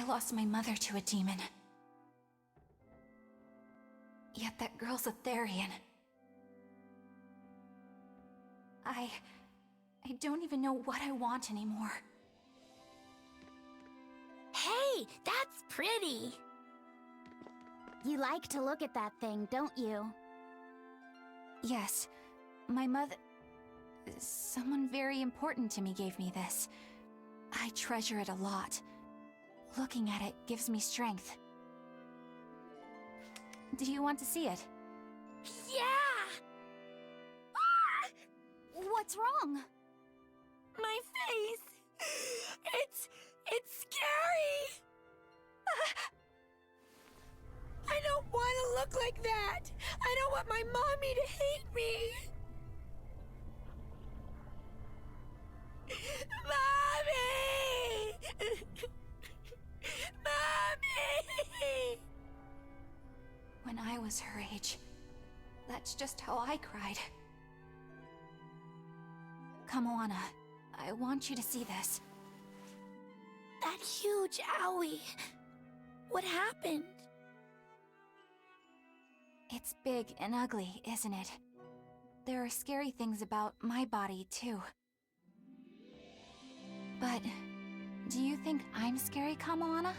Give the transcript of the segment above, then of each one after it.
lost my mother to a demon. Yet that girl's a Therian. I don't even know what I want anymore. Hey, that's pretty! You like to look at that thing, don't you? Yes, my mother... Someone very important to me gave me this. I treasure it a lot. Looking at it gives me strength. Do you want to see it? Yeah! Ah! What's wrong? My face! It's scary! I don't want to look like that! I don't want my mommy to hate me! Mommy! Mommy! When I was her age, that's just how I cried. Come, Anna, I want you to see this. That huge owie. What happened? It's big and ugly, isn't it? There are scary things about my body, too. But, do you think I'm scary, Kamoana?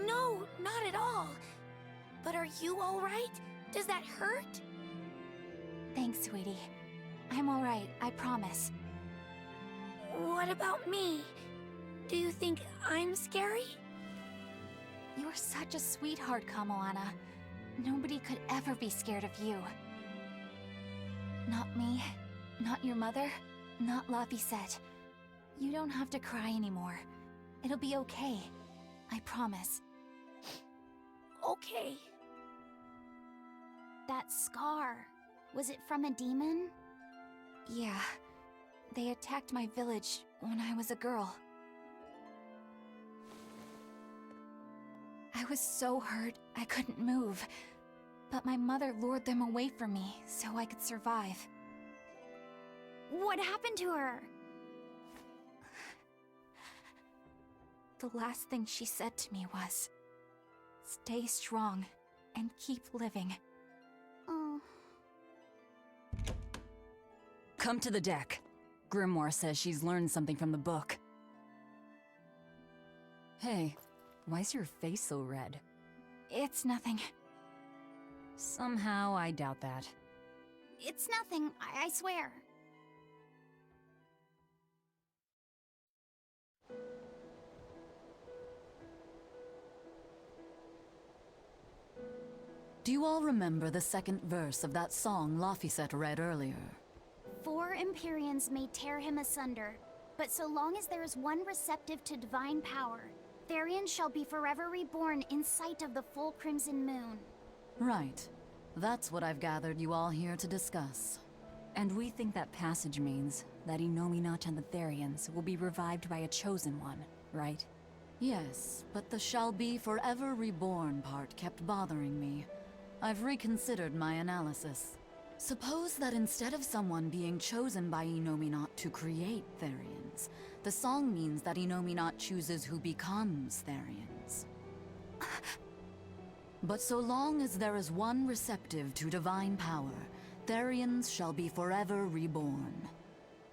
No, not at all. But are you alright? Does that hurt? Thanks, sweetie. I'm alright, I promise. What about me? Do you think I'm scary? You're such a sweetheart, Kamoana. Nobody could ever be scared of you. Not me, not your mother, not Laphicet. You don't have to cry anymore. It'll be okay. I promise. Okay. That scar, was it from a demon? Yeah. They attacked my village when I was a girl. I was so hurt I couldn't move. But my mother lured them away from me so I could survive. What happened to her? The last thing she said to me was, "Stay strong and keep living." Oh. Come to the deck. Grimoire says she's learned something from the book. Hey, why's your face so red? It's nothing. Somehow I doubt that. It's nothing, I swear. Do you all remember the second verse of that song Laphicet read earlier? 4 Empyreans may tear him asunder, but so long as there is one receptive to divine power, Therian shall be forever reborn in sight of the full crimson moon. Right. That's what I've gathered you all here to discuss. And we think that passage means that Innominat and the Therians will be revived by a chosen one, right? Yes, but the shall be forever reborn part kept bothering me. I've reconsidered my analysis. Suppose that instead of someone being chosen by Innominat to create Therians, the song means that Innominat chooses who becomes Therians. But so long as there is one receptive to divine power, Therians shall be forever reborn.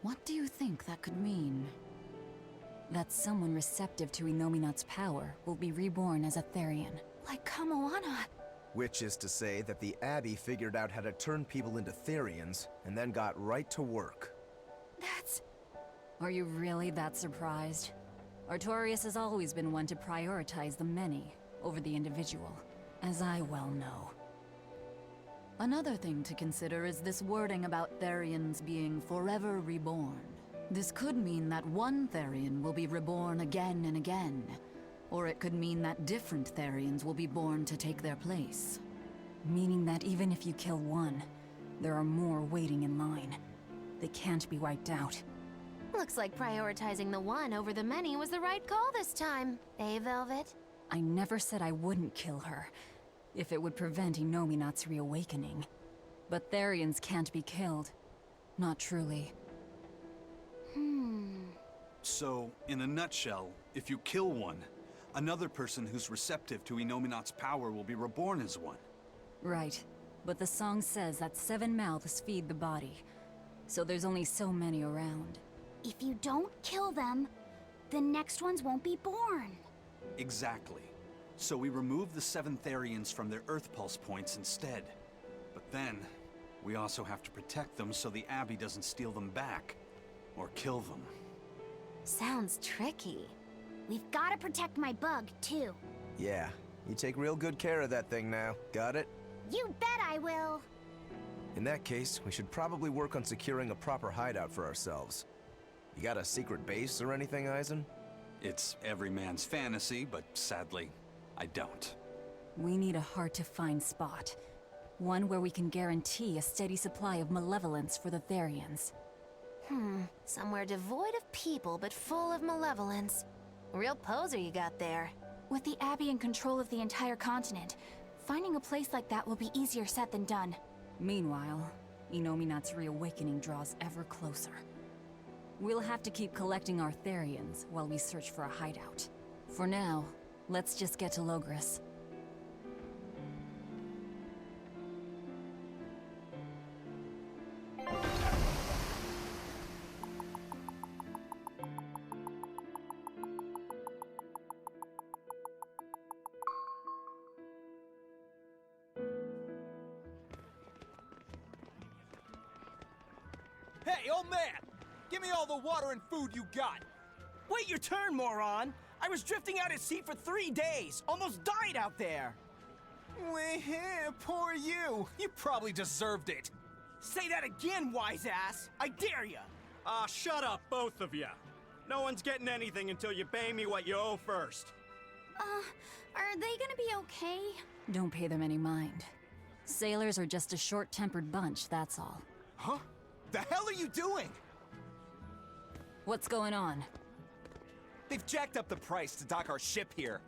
What do you think that could mean? That someone receptive to Innominat's power will be reborn as a Therian. Like Kamoana. Which is to say that the Abbey figured out how to turn people into Therians, and then got right to work. That's... Are you really that surprised? Artorias has always been one to prioritize the many over the individual, as I well know. Another thing to consider is this wording about Therians being forever reborn. This could mean that one Therian will be reborn again and again, or it could mean that different Therians will be born to take their place. Meaning that even if you kill one, there are more waiting in line. They can't be wiped out. Looks like prioritizing the one over the many was the right call this time, eh, Velvet? I never said I wouldn't kill her, if it would prevent Innominat's reawakening. But Therians can't be killed. Not truly. So, in a nutshell, if you kill one, Another person who's receptive to Inominat's power will be reborn as one. Right. But the song says that 7 mouths feed the body. So there's only so many around. If you don't kill them, the next ones won't be born. Exactly. So we remove the 7 Therians from their Earth Pulse points instead. But then, we also have to protect them so the Abbey doesn't steal them back. Or kill them. Sounds tricky. We've got to protect my bug, too. Yeah, you take real good care of that thing now. Got it? You bet I will. In that case, we should probably work on securing a proper hideout for ourselves. You got a secret base or anything, Eisen? It's every man's fantasy, but sadly, I don't. We need a hard-to-find spot. One where we can guarantee a steady supply of malevolence for the Therians. Somewhere devoid of people but full of malevolence. Real poser you got there. With the Abbey in control of the entire continent, finding a place like that will be easier said than done. Meanwhile, Inominat's reawakening draws ever closer. We'll have to keep collecting our Therians while we search for a hideout. For now, let's just get to Logris. Hey, old man! Give me all the water and food you got! Wait your turn, moron! I was drifting out at sea for 3 days! Almost died out there! Poor you! You probably deserved it! Say that again, wise ass! I dare ya! Shut up, both of you! No one's getting anything until you pay me what you owe first. Are they gonna be okay? Don't pay them any mind. Sailors are just a short-tempered bunch, that's all. Huh? The hell are you doing? What's going on? They've jacked up the price to dock our ship here.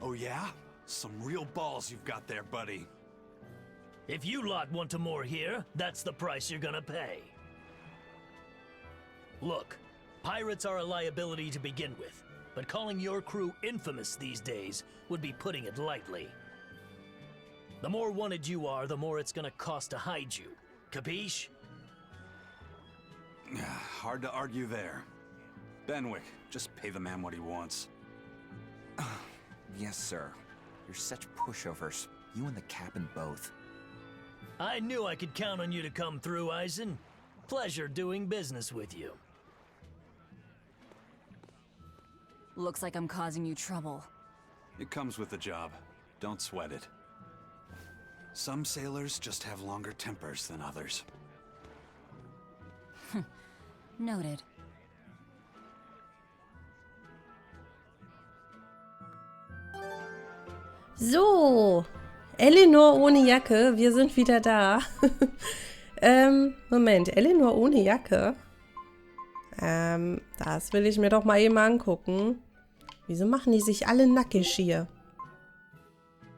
Oh yeah? Some real balls you've got there, buddy. If you lot want to moor here, that's the price you're gonna pay. Look, pirates are a liability to begin with, but calling your crew infamous these days would be putting it lightly. The more wanted you are, the more it's gonna cost to hide you. Capiche? Hard to argue there. Benwick, just pay the man what he wants. Yes, sir. You're such pushovers. You and the captain both. I knew I could count on you to come through, Eisen. Pleasure doing business with you. Looks like I'm causing you trouble. It comes with the job. Don't sweat it. Some sailors just have longer tempers than others. Noted. So, Eleanor ohne Jacke, wir sind wieder da. Moment, Eleanor ohne Jacke? Das will ich mir doch mal eben angucken. Wieso machen die sich alle nackig hier?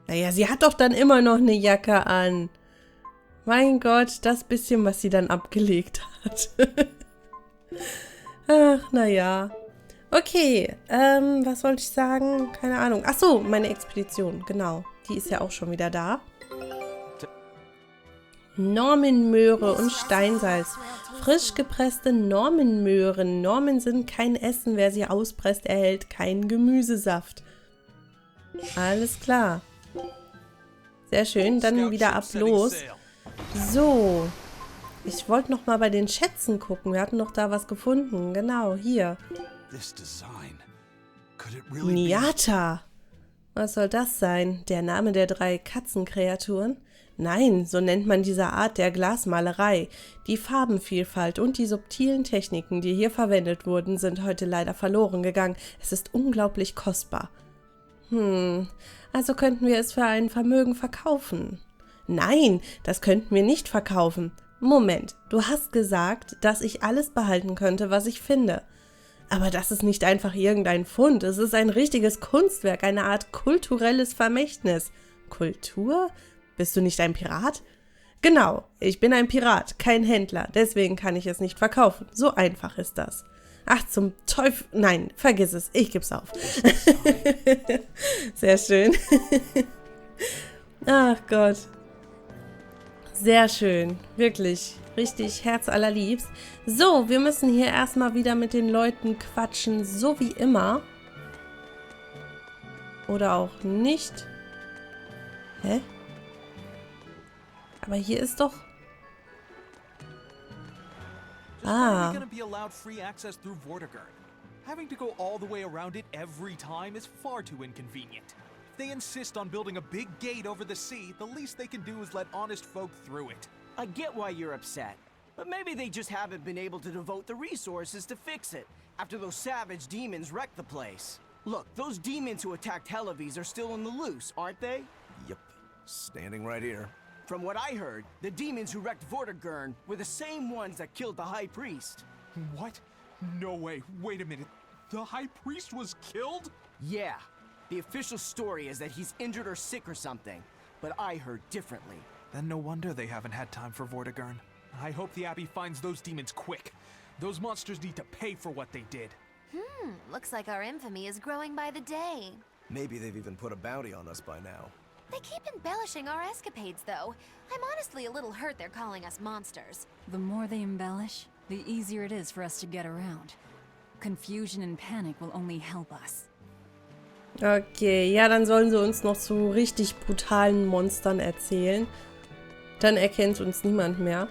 Naja, sie hat doch dann immer noch eine Jacke an. Mein Gott, das bisschen, was sie dann abgelegt hat. Ach, naja. Okay, was wollte ich sagen? Keine Ahnung. Ach so, meine Expedition, genau. Die ist ja auch schon wieder da. Normenmöhre und Steinsalz. Frisch gepresste Normenmöhren. Normen sind kein Essen. Wer sie auspresst, erhält keinen Gemüsesaft. Alles klar. Sehr schön, dann wieder ab los. So. Ich wollte noch mal bei den Schätzen gucken. Wir hatten doch da was gefunden. Genau, hier. Niata. Was soll das sein? Der Name der 3 Katzenkreaturen? Nein, so nennt man diese Art der Glasmalerei. Die Farbenvielfalt und die subtilen Techniken, die hier verwendet wurden, sind heute leider verloren gegangen. Es ist unglaublich kostbar. Also könnten wir es für ein Vermögen verkaufen. Nein, das könnten wir nicht verkaufen. Moment, du hast gesagt, dass ich alles behalten könnte, was ich finde. Aber das ist nicht einfach irgendein Fund, es ist ein richtiges Kunstwerk, eine Art kulturelles Vermächtnis. Kultur? Bist du nicht ein Pirat? Genau, ich bin ein Pirat, kein Händler, deswegen kann ich es nicht verkaufen. So einfach ist das. Ach, zum Teufel. Nein, vergiss es. Ich geb's auf. Sehr schön. Ach Gott. Sehr schön. Wirklich. Richtig herzallerliebst. So, wir müssen hier erstmal wieder mit den Leuten quatschen, so wie immer. Oder auch nicht. Hä? Aber hier ist doch... Ah. Having to go all the way around it every time is far too inconvenient. If they insist on building a big gate over the sea, the least they can do is let honest folk through it. I get why you're upset, but maybe they just haven't been able to devote the resources to fix it after those savage demons wrecked the place. Look, those demons who attacked Helavis are still on the loose, aren't they? Yep. Standing right here. From what I heard, the demons who wrecked Vortigern were the same ones that killed the High Priest. What? No way. Wait a minute. The High Priest was killed? Yeah. The official story is that he's injured or sick or something, but I heard differently. Then no wonder they haven't had time for Vortigern. I hope the Abbey finds those demons quick. Those monsters need to pay for what they did. Looks like our infamy is growing by the day. Maybe they've even put a bounty on us by now. They keep embellishing our escapades, though. I'm honestly a little hurt they're calling us monsters. The more they embellish, the easier it is for us to get around. Confusion and panic will only help us. Okay, ja, dann sollen sie uns noch zu richtig brutalen Monstern erzählen. Dann erkennt uns niemand mehr.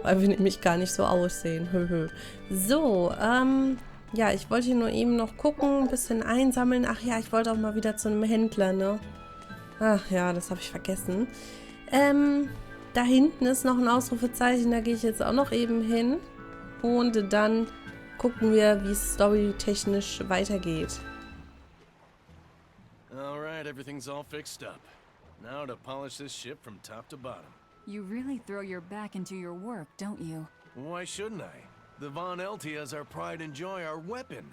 Weil wir nämlich gar nicht so aussehen. So, ja, ich wollte hier nur eben noch gucken, ein bisschen einsammeln. Ach ja, ich wollte auch mal wieder zu einem Händler, ne? Ach ja, das habe ich vergessen. Da hinten ist noch ein Ausrufezeichen, da gehe ich jetzt auch noch eben hin. Und dann gucken wir, wie es storytechnisch weitergeht. Alright, everything's all fixed up. Now to polish this ship from top to bottom. You really throw your back into your work, don't you? Why shouldn't I? The Von Eltia is our pride and joy, our weapon.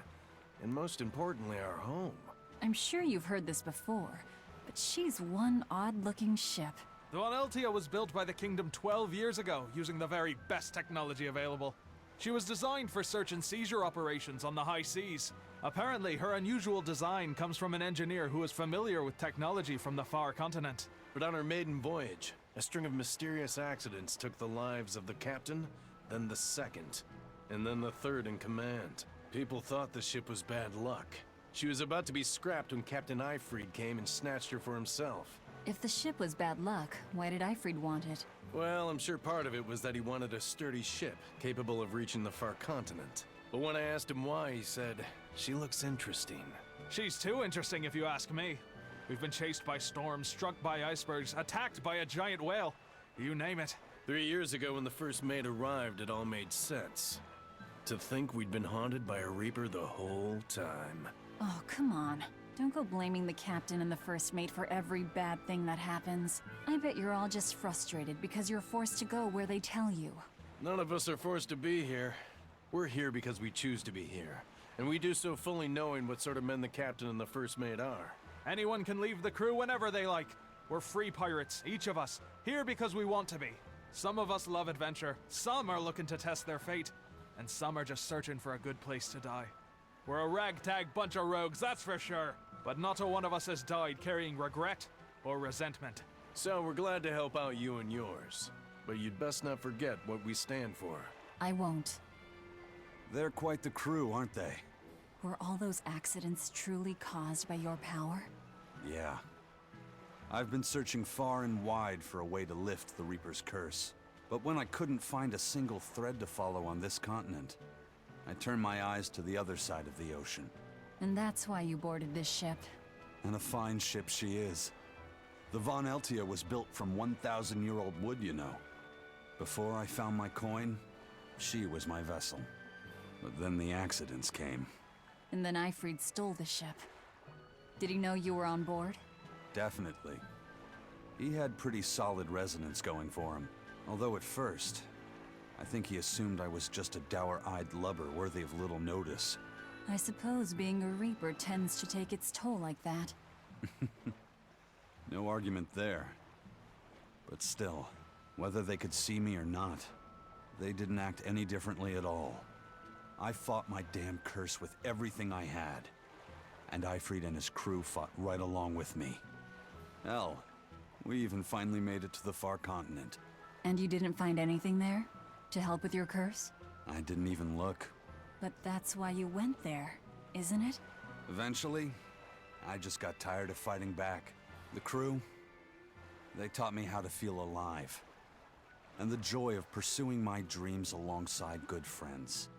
And most importantly, our home. I'm sure you've heard this before, but she's one odd-looking ship. The Von Eltia was built by the Kingdom 12 years ago, using the very best technology available. She was designed for search and seizure operations on the high seas. Apparently, her unusual design comes from an engineer who is familiar with technology from the far continent. But on her maiden voyage, a string of mysterious accidents took the lives of the captain, then the second, and then the third in command. People thought the ship was bad luck. She was about to be scrapped when Captain Eifried came and snatched her for himself. If the ship was bad luck, why did Eifried want it? Well, I'm sure part of it was that he wanted a sturdy ship, capable of reaching the far continent. But when I asked him why, he said, "She looks interesting." She's too interesting if you ask me. We've been chased by storms, struck by icebergs, attacked by a giant whale. You name it. 3 years ago when the first mate arrived, it all made sense. To think we'd been haunted by a Reaper the whole time. Oh, come on. Don't go blaming the captain and the first mate for every bad thing that happens. I bet you're all just frustrated because you're forced to go where they tell you. None of us are forced to be here. We're here because we choose to be here. And we do so fully knowing what sort of men the captain and the first mate are. Anyone can leave the crew whenever they like. We're free pirates, each of us, here because we want to be. Some of us love adventure, some are looking to test their fate, and some are just searching for a good place to die. We're a ragtag bunch of rogues, that's for sure. But not a one of us has died carrying regret or resentment. So we're glad to help out you and yours. But you'd best not forget what we stand for. I won't. They're quite the crew, aren't they? Were all those accidents truly caused by your power? Yeah. I've been searching far and wide for a way to lift the Reaper's curse. But when I couldn't find a single thread to follow on this continent, I turned my eyes to the other side of the ocean. And that's why you boarded this ship. And a fine ship she is. The Von Eltia was built from 1,000-year-old wood, you know. Before I found my coin, she was my vessel. But then the accidents came. And then Eifried stole the ship. Did he know you were on board? Definitely. He had pretty solid resonance going for him. Although at first, I think he assumed I was just a dour-eyed lubber worthy of little notice. I suppose being a Reaper tends to take its toll like that. No argument there. But still, whether they could see me or not, they didn't act any differently at all. I fought my damn curse with everything I had. And Ifrit and his crew fought right along with me. Hell, we even finally made it to the far continent. And you didn't find anything there? To help with your curse? I didn't even look. But that's why you went there, isn't it? Eventually, I just got tired of fighting back. The crew, they taught me how to feel alive. And the joy of pursuing my dreams alongside good friends.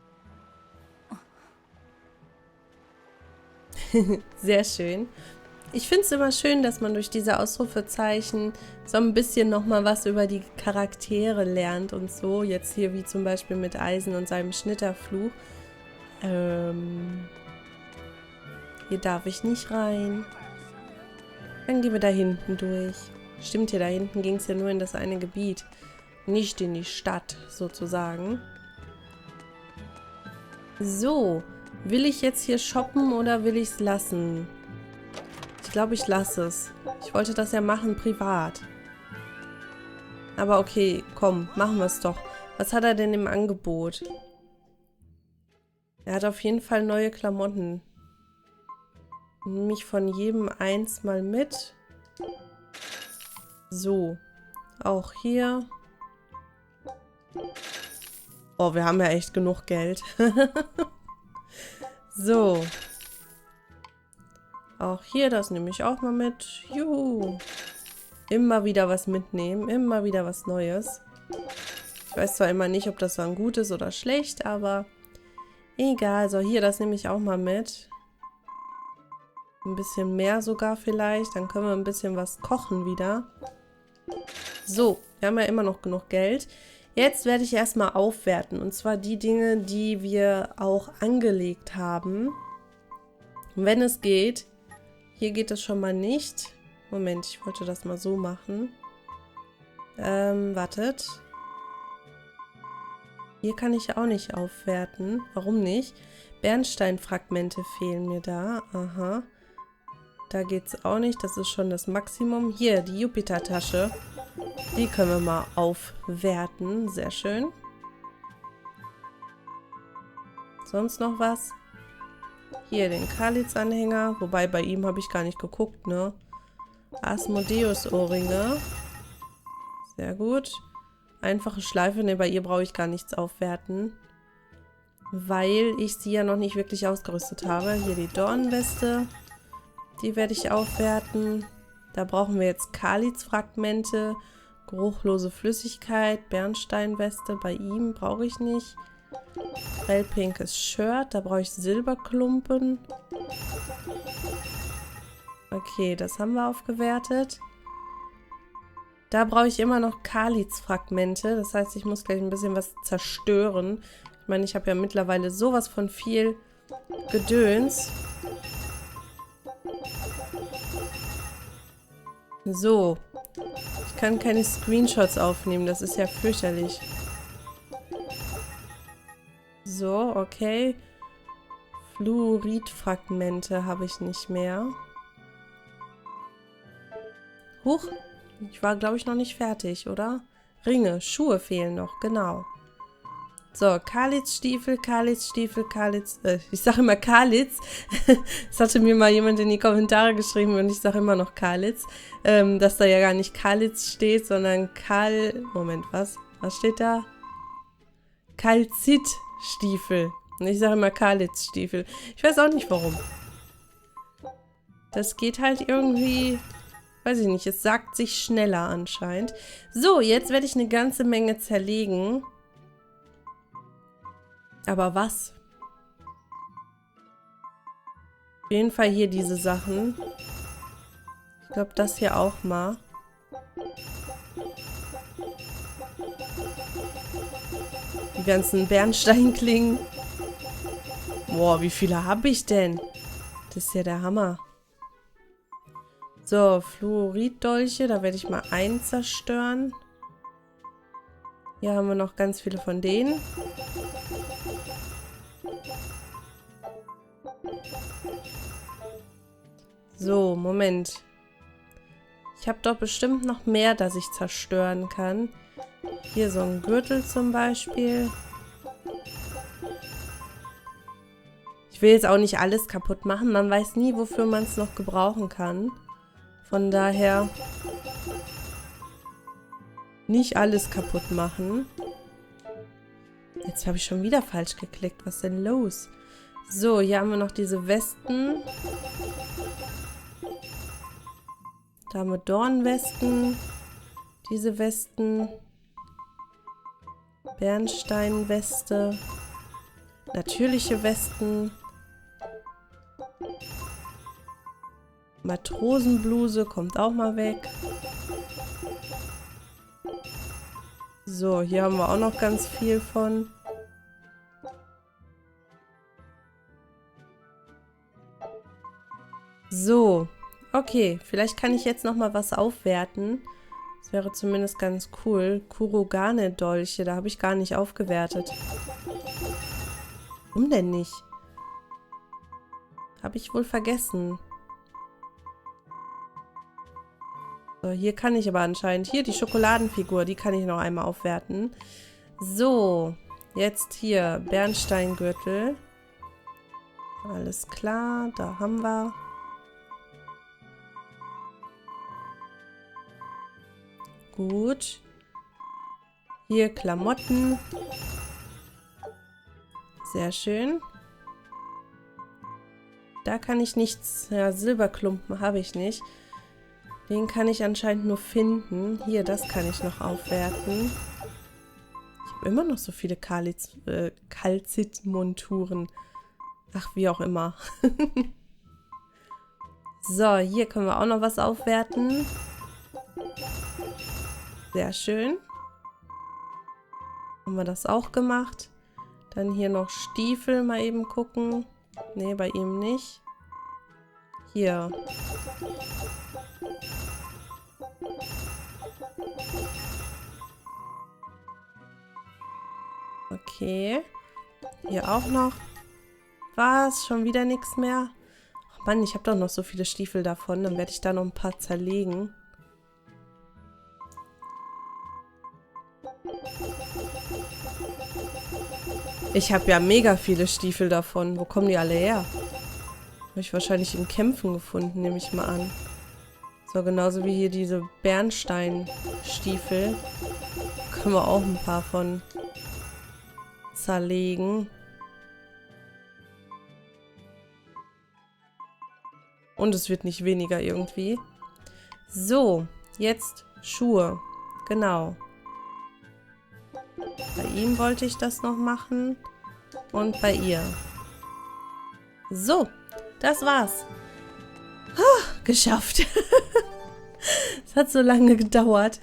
Sehr schön. Ich finde es immer schön, dass man durch diese Ausrufezeichen so ein bisschen nochmal was über die Charaktere lernt und so. Jetzt hier wie zum Beispiel mit Eisen und seinem Schnitterfluch. Hier darf ich nicht rein. Dann gehen wir da hinten durch. Stimmt, hier da hinten ging es ja nur in das eine Gebiet. Nicht in die Stadt, sozusagen. So. Will ich jetzt hier shoppen oder will ich es lassen? Ich glaube, ich lasse es. Ich wollte das ja machen, privat. Aber okay, komm, machen wir es doch. Was hat er denn im Angebot? Er hat auf jeden Fall neue Klamotten. Nehme ich von jedem eins mal mit. So. Auch hier. Oh, wir haben ja echt genug Geld. So. Auch hier, das nehme ich auch mal mit. Juhu. Immer wieder was mitnehmen. Immer wieder was Neues. Ich weiß zwar immer nicht, ob das dann gut ist oder schlecht, aber egal. So, hier, das nehme ich auch mal mit. Ein bisschen mehr sogar vielleicht. Dann können wir ein bisschen was kochen wieder. So, wir haben ja immer noch genug Geld. Jetzt werde ich erstmal aufwerten. Und zwar die Dinge, die wir auch angelegt haben. Wenn es geht. Hier geht es schon mal nicht. Moment, ich wollte das mal so machen. Wartet. Hier kann ich auch nicht aufwerten. Warum nicht? Bernsteinfragmente fehlen mir da. Aha. Da geht es auch nicht. Das ist schon das Maximum. Hier, die Jupiter-Tasche. Die können wir mal aufwerten. Sehr schön. Sonst noch was? Hier den Kalitz-Anhänger. Wobei, bei ihm habe ich gar nicht geguckt, ne? Asmodeus-Ohrringe. Sehr gut. Einfache Schleife. Ne, bei ihr brauche ich gar nichts aufwerten. Weil ich sie ja noch nicht wirklich ausgerüstet habe. Hier die Dornenweste. Die werde ich aufwerten. Da brauchen wir jetzt Kalitz-Fragmente. Geruchlose Flüssigkeit. Bernsteinweste. Bei ihm brauche ich nicht. Grellpinkes Shirt. Da brauche ich Silberklumpen. Okay, das haben wir aufgewertet. Da brauche ich immer noch Kalitz-Fragmente. Das heißt, ich muss gleich ein bisschen was zerstören. Ich meine, ich habe ja mittlerweile sowas von viel Gedöns. So. Ich kann keine Screenshots aufnehmen. Das ist ja fürchterlich. So, okay. Fluoridfragmente habe ich nicht mehr. Huch. Ich war, glaube ich, noch nicht fertig, oder? Ringe, Schuhe fehlen noch, genau. So, Kalitz-Stiefel, Kalitz-Stiefel, Kalitz... ich sage immer Kalitz. Das hatte mir mal jemand in die Kommentare geschrieben und ich sage immer noch Kalitz. Dass da ja gar nicht Kalitz steht, sondern Moment, was? Was steht da? Kalzit-Stiefel. Und ich sage immer Kalitz-Stiefel. Ich weiß auch nicht, warum. Das geht halt irgendwie... Weiß ich nicht, es sagt sich schneller anscheinend. So, jetzt werde ich eine ganze Menge zerlegen. Aber was? Auf jeden Fall hier diese Sachen. Ich glaube, das hier auch mal. Die ganzen Bernsteinklingen. Boah, wie viele habe ich denn? Das ist ja der Hammer. So, Fluoriddolche, da werde ich mal einen zerstören. Hier haben wir noch ganz viele von denen. So, Moment. Ich habe doch bestimmt noch mehr, das ich zerstören kann. Hier so ein Gürtel zum Beispiel. Ich will jetzt auch nicht alles kaputt machen. Man weiß nie, wofür man es noch gebrauchen kann. Von daher nicht alles kaputt machen. Jetzt habe ich schon wieder falsch geklickt. Was ist denn los? So, hier haben wir noch diese Westen. Da haben wir Dornwesten. Diese Westen. Bernsteinweste. Natürliche Westen. Matrosenbluse kommt auch mal weg. So, hier haben wir auch noch ganz viel von. So, okay. Vielleicht kann ich jetzt noch mal was aufwerten. Das wäre zumindest ganz cool. Kurogane-Dolche, da habe ich gar nicht aufgewertet. Warum denn nicht? Habe ich wohl vergessen. So, hier kann ich aber anscheinend... Hier, die Schokoladenfigur, die kann ich noch einmal aufwerten. So, jetzt hier, Bernsteingürtel. Alles klar, da haben wir. Gut. Hier Klamotten. Sehr schön. Da kann ich nichts... Ja, Silberklumpen habe ich nicht. Den kann ich anscheinend nur finden. Hier, das kann ich noch aufwerten. Ich habe immer noch so viele Kalzitmonturen. Ach, wie auch immer. So, hier können wir auch noch was aufwerten. Sehr schön. Haben wir das auch gemacht. Dann hier noch Stiefel, mal eben gucken. Nee, bei ihm nicht. Hier. Okay. Hier auch noch. Was? Schon wieder nichts mehr? Ach Mann, ich habe doch noch so viele Stiefel davon. Dann werde ich da noch ein paar zerlegen. Ich habe ja mega viele Stiefel davon. Wo kommen die alle her? Habe ich wahrscheinlich in Kämpfen gefunden, nehme ich mal an. So, genauso wie hier diese Bernsteinstiefel. Können wir auch ein paar von zerlegen. Und es wird nicht weniger irgendwie. So, jetzt Schuhe. Genau. Bei ihm wollte ich das noch machen. Und bei ihr. So, das war's. Geschafft. Es hat so lange gedauert.